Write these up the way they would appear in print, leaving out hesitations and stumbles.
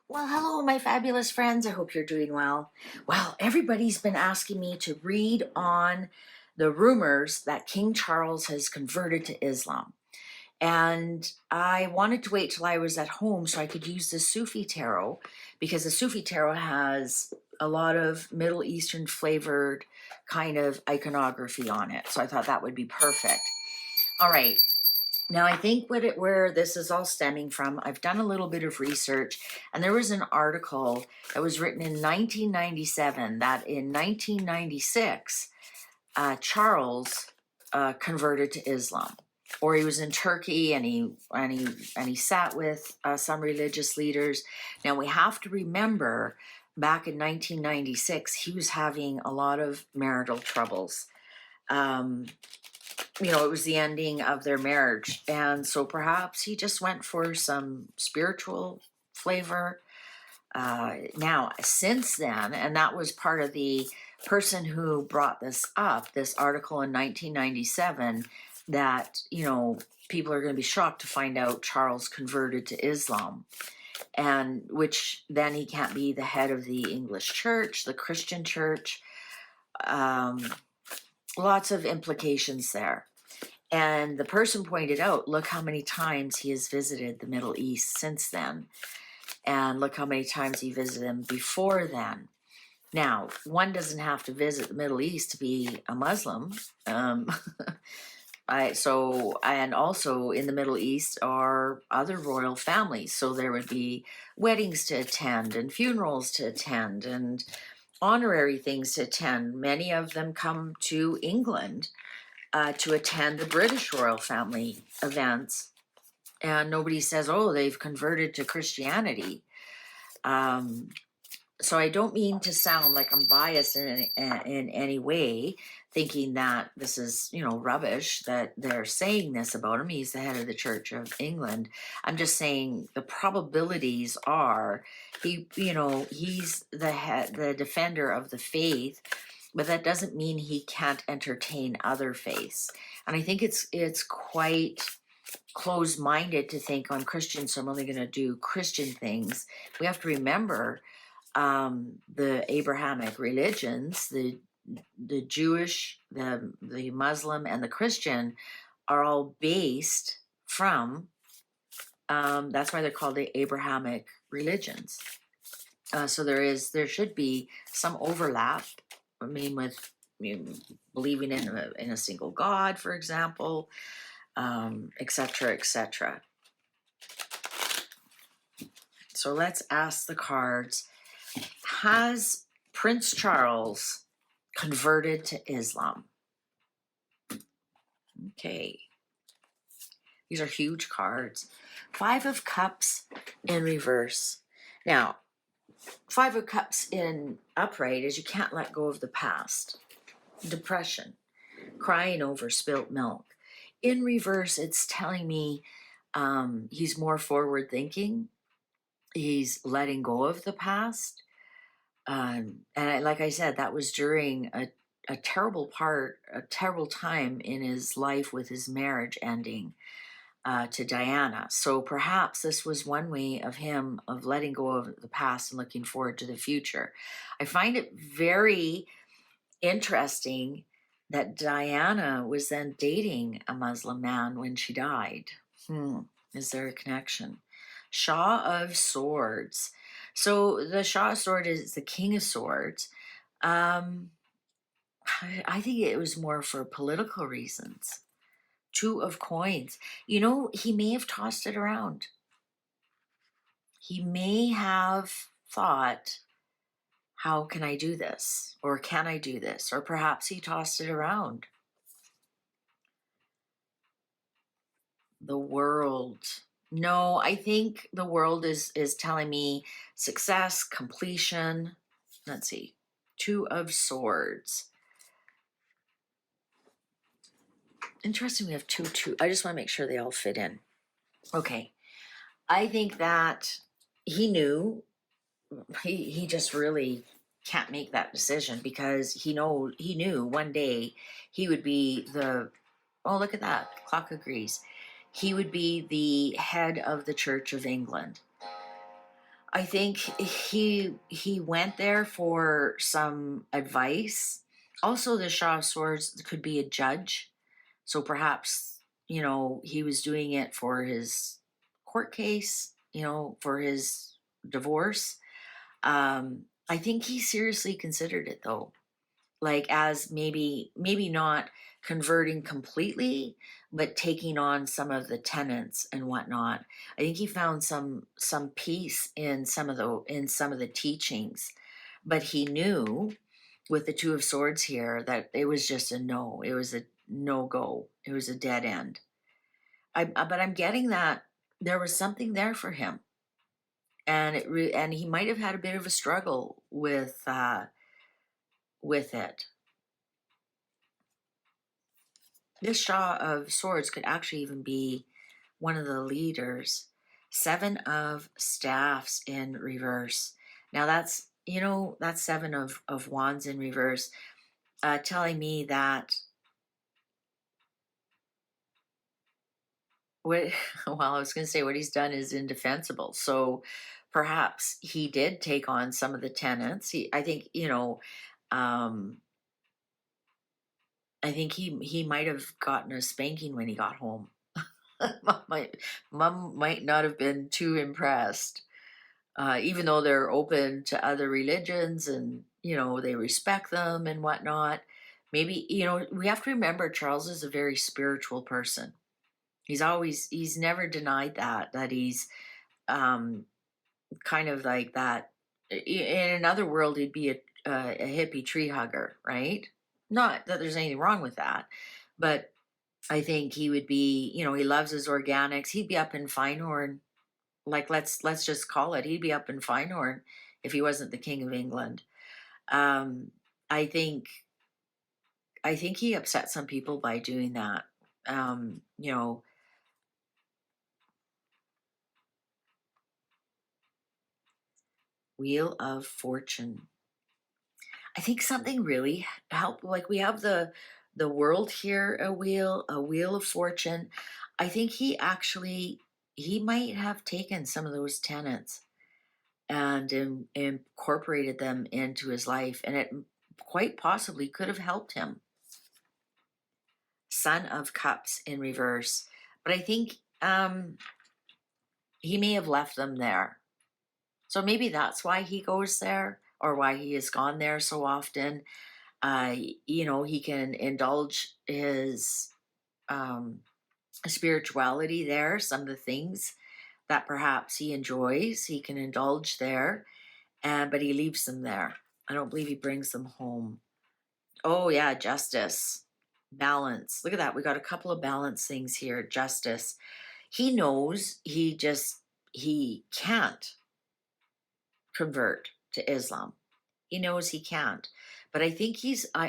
Well, hello, my fabulous friends. I hope you're doing well. Well, everybody's been asking me to read on the rumors that King Charles has converted to Islam. And I wanted to wait till I was at home so I could use the Sufi tarot, because the Sufi tarot has a lot of Middle Eastern flavored kind of iconography on it. So I thought that would be perfect. All right. Now, I think where this is all stemming from, I've done a little bit of research, and there was an article that was written in 1997 that in 1996, Charles converted to Islam, or he was in Turkey and he sat with some religious leaders. Now we have to remember, back in 1996, he was having a lot of marital troubles. Um, it was the ending of their marriage. And so perhaps he just went for some spiritual flavor. Now, since then, and that was part of the person who brought this up, this article in 1997, that, people are going to be shocked to find out Charles converted to Islam. And which then he can't be the head of the English church, the Christian church. Lots of implications there. And the person pointed out, look how many times he has visited the Middle East since then. And look how many times he visited them before then. Now, one doesn't have to visit the Middle East to be a Muslim. And also in the Middle East are other royal families. So there would be weddings to attend and funerals to attend and honorary things to attend. Many of them come to England to attend the British royal family events, and nobody says, oh, they've converted to Christianity. So I don't mean to sound like I'm biased in any way, thinking that this is, rubbish, that they're saying this about him. He's the head of the Church of England. I'm just saying the probabilities are he's the defender of the faith, but that doesn't mean he can't entertain other faiths. And I think it's quite closed-minded to think, I'm Christian, so I'm only going to do Christian things. We have to remember the Abrahamic religions, the Jewish, the Muslim, and the Christian are all based from, that's why they're called the Abrahamic religions. So there should be some overlap. I mean, with believing in a single God, for example, etc., etc. So let's ask the cards. Has Prince Charles converted to Islam? Okay. These are huge cards. Five of Cups in reverse. Now, Five of Cups in upright is you can't let go of the past. Depression. Crying over spilt milk. In reverse, it's telling me he's more forward thinking. He's letting go of the past. Like I said, that was during a terrible time in his life with his marriage ending to Diana. So perhaps this was one way of him of letting go of the past and looking forward to the future. I find it very interesting that Diana was then dating a Muslim man when she died. Is there a connection? Shah of Swords. So the Shah of Swords is the King of Swords. I think it was more for political reasons. Two of Coins. He may have tossed it around. He may have thought, how can I do this? Or can I do this? Or perhaps he tossed it around. The World. No, I think the World is telling me success, completion. Let's see. Two of Swords. Interesting, we have two. I just want to make sure they all fit in. Okay. I think that he knew. He just really can't make that decision, because he knew one day he would be oh, look at that. Clock agrees. He would be the head of the Church of England. I think he went there for some advice. Also, the Shah of Swords could be a judge, so perhaps he was doing it for his court case, for his divorce. I think he seriously considered it though, like as maybe not converting completely, but taking on some of the tenets and whatnot. I think he found some peace in some of the teachings, but he knew with the Two of Swords here that it was just a no. It was a no go. It was a dead end. But I'm getting that there was something there for him, and and he might have had a bit of a struggle with it. This Shah of Swords could actually even be one of the leaders. Seven of Staffs in reverse. Now that's Seven of Wands in reverse, telling me that what, well, I was going to say what he's done is indefensible. So perhaps he did take on some of the tenants. I think, I think he might have gotten a spanking when he got home. Mom might not have been too impressed, even though they're open to other religions and they respect them and whatnot. Maybe we have to remember Charles is a very spiritual person. He's never denied that he's um, kind of like that. In another world, he'd be a hippie tree hugger, right? Not that there's anything wrong with that, but I think he would be, he loves his organics. He'd be up in Feinhorn, like let's just call it. He'd be up in Feinhorn if he wasn't the King of England. Um, I think he upset some people by doing that. Um, you know, Wheel of Fortune. I think something really helped. Like we have the world here, a wheel of fortune. I think he might have taken some of those tenets and incorporated them into his life, and it quite possibly could have helped him. Son of Cups in reverse, but I think he may have left them there. So maybe that's why he goes there, or why he has gone there so often. He can indulge his spirituality there, some of the things that perhaps he enjoys, he can indulge there, but he leaves them there. I don't believe he brings them home. Oh, yeah, justice, balance. Look at that. We got a couple of balance things here. Justice. He knows he can't convert to Islam. He knows he can't. But I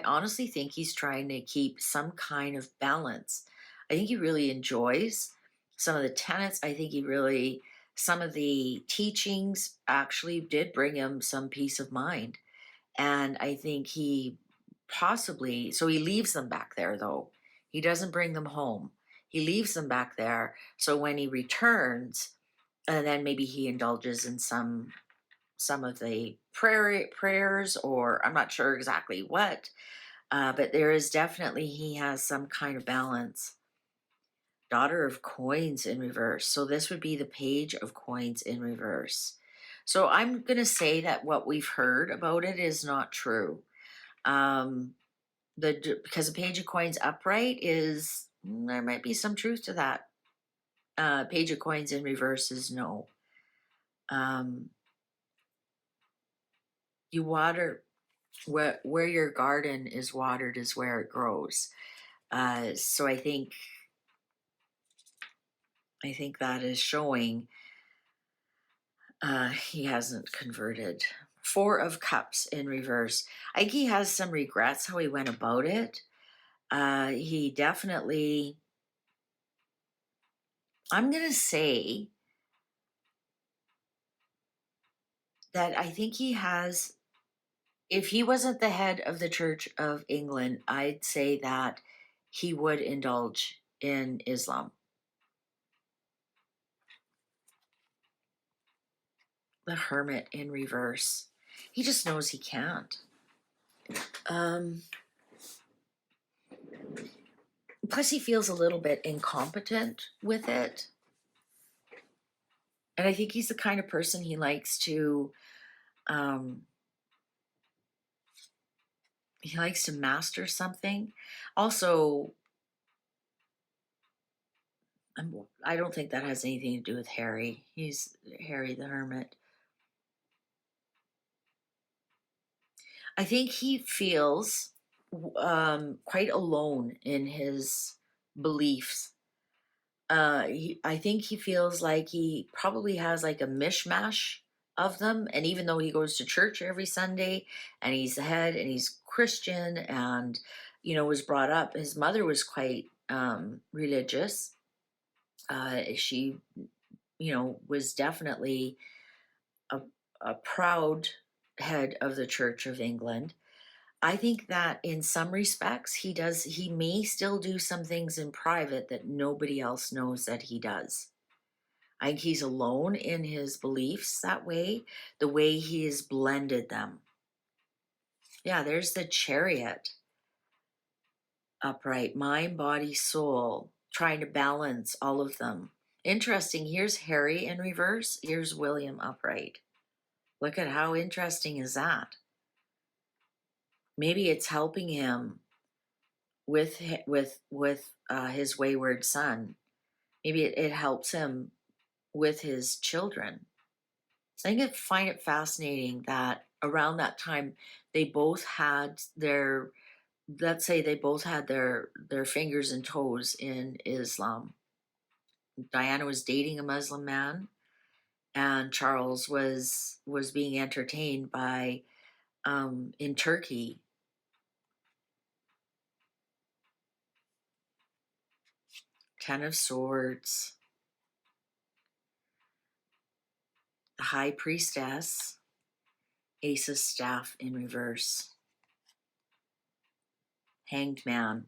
honestly think he's trying to keep some kind of balance. I think he really enjoys some of the tenets. I think some of the teachings actually did bring him some peace of mind. And I think so he leaves them back there though. He doesn't bring them home. He leaves them back there. So when he returns, and then maybe he indulges in some of the prayers, or I'm not sure exactly what, but there is definitely, he has some kind of balance. Daughter of Coins in reverse. So this would be the Page of Coins in reverse. So I'm going to say that what we've heard about it is not true. Um, because the Page of Coins upright there might be some truth to that. Page of Coins in reverse is no. You water where your garden is watered is where it grows. So I think that is showing he hasn't converted. Four of Cups in reverse. I think he has some regrets how he went about it. He definitely, I'm going to say that I think he has, if he wasn't the head of the Church of England, I'd say that he would indulge in Islam. The Hermit in reverse. He just knows he can't. Plus he feels a little bit incompetent with it. And I think he's the kind of person he likes to master something. Also, I don't think that has anything to do with Harry. He's Harry the Hermit. I think he feels quite alone in his beliefs. I think he feels like he probably has like a mishmash of them. And even though he goes to church every Sunday and he's the head and he's Christian and, was brought up, his mother was quite religious. She, was definitely a proud head of the Church of England. I think that in some respects he may still do some things in private that nobody else knows that he does. I think he's alone in his beliefs that way, the way he has blended them. Yeah, there's the Chariot upright, mind, body, soul, trying to balance all of them. Interesting. Here's Harry in reverse. Here's William upright. Look at how interesting is that? Maybe it's helping him with his wayward son. Maybe it helps him with his children. I think I find it fascinating that around that time they both had their, let's say they both had their fingers and toes in Islam. Diana was dating a Muslim man, and Charles was being entertained by in Turkey. Ten of Swords, the High Priestess, Ace of Staff in reverse, Hanged Man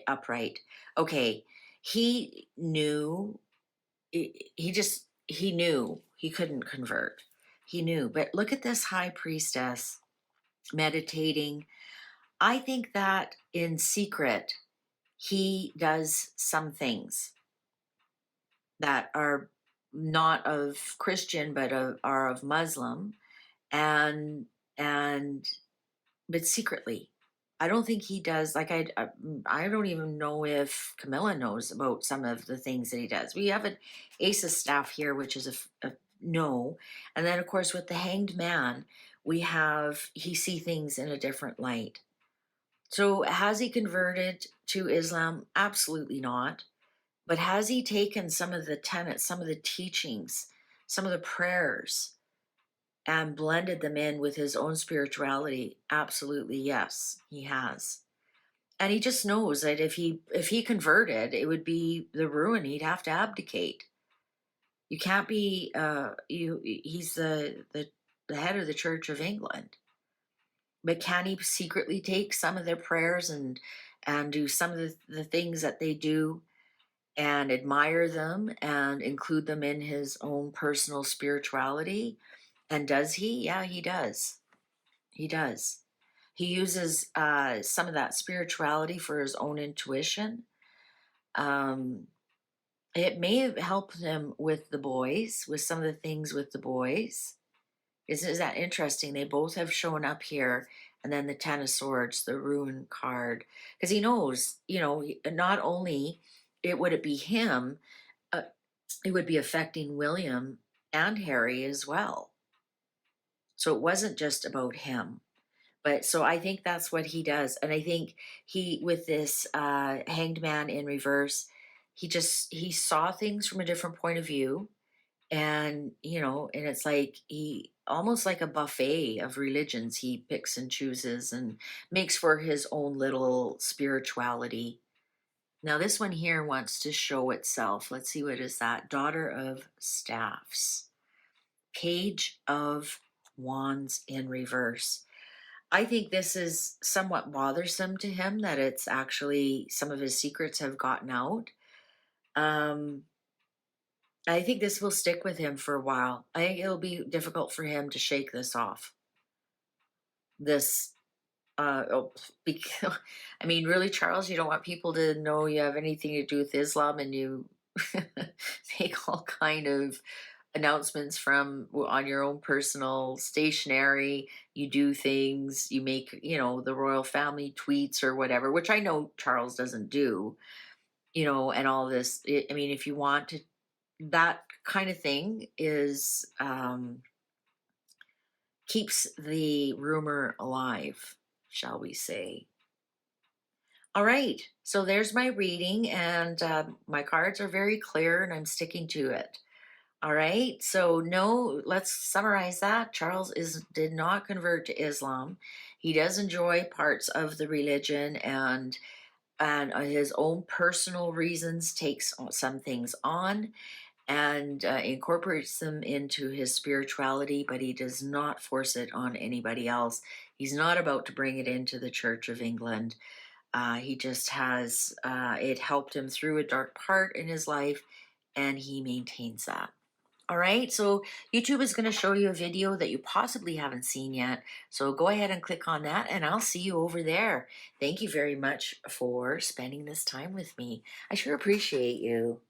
upright. Okay, he knew. He knew he couldn't convert. He knew. But look at this High Priestess meditating. I think that in secret he does some things that are not of Christian but are of Muslim, and but secretly. I don't think he does. Like I don't even know if Camilla knows about some of the things that he does. We have an Ace of Staff here, which is a no, and then of course with the Hanged Man, he see things in a different light. So has he converted to Islam? Absolutely not. But has he taken some of the tenets, some of the teachings, some of the prayers, and blended them in with his own spirituality? Absolutely, yes, he has. And he just knows that if he converted, it would be the ruin. He'd have to abdicate. You can't be he's the head of the Church of England. But can he secretly take some of their prayers and do some of the things that they do and admire them and include them in his own personal spirituality? And does he? Yeah, he does. He does. He uses some of that spirituality for his own intuition. It may have helped him with the boys, with some of the things with the boys. Is that interesting? They both have shown up here. And then the Ten of Swords, the Ruin card. Because he knows, not only would it be him, it would be affecting William and Harry as well. So it wasn't just about him. But so I think that's what he does. And I think with this Hanged Man in reverse, he saw things from a different point of view. And, and it's like he almost like a buffet of religions he picks and chooses and makes for his own little spirituality. Now, this one here wants to show itself. Let's see, what is that? Daughter of Staffs. Page of Wands in reverse. I think this is somewhat bothersome to him, that it's actually some of his secrets have gotten out. I think this will stick with him for a while. I think it'll be difficult for him to shake this off. This, because, I mean, really, Charles, you don't want people to know you have anything to do with Islam, and you make all kind of announcements from on your own personal stationery. You do things, you make, the royal family tweets or whatever, which I know Charles doesn't do, and all this. I mean, if you want to, that kind of thing is, keeps the rumor alive, shall we say. All right, so there's my reading, and my cards are very clear, and I'm sticking to it. All right, so no, let's summarize that. Charles did not convert to Islam. He does enjoy parts of the religion, and his own personal reasons takes some things on, and incorporates them into his spirituality, but he does not force it on anybody else. He's not about to bring it into the Church of England. He just has, it helped him through a dark part in his life, and he maintains that. All right, so YouTube is going to show you a video that you possibly haven't seen yet. So go ahead and click on that, and I'll see you over there. Thank you very much for spending this time with me. I sure appreciate you.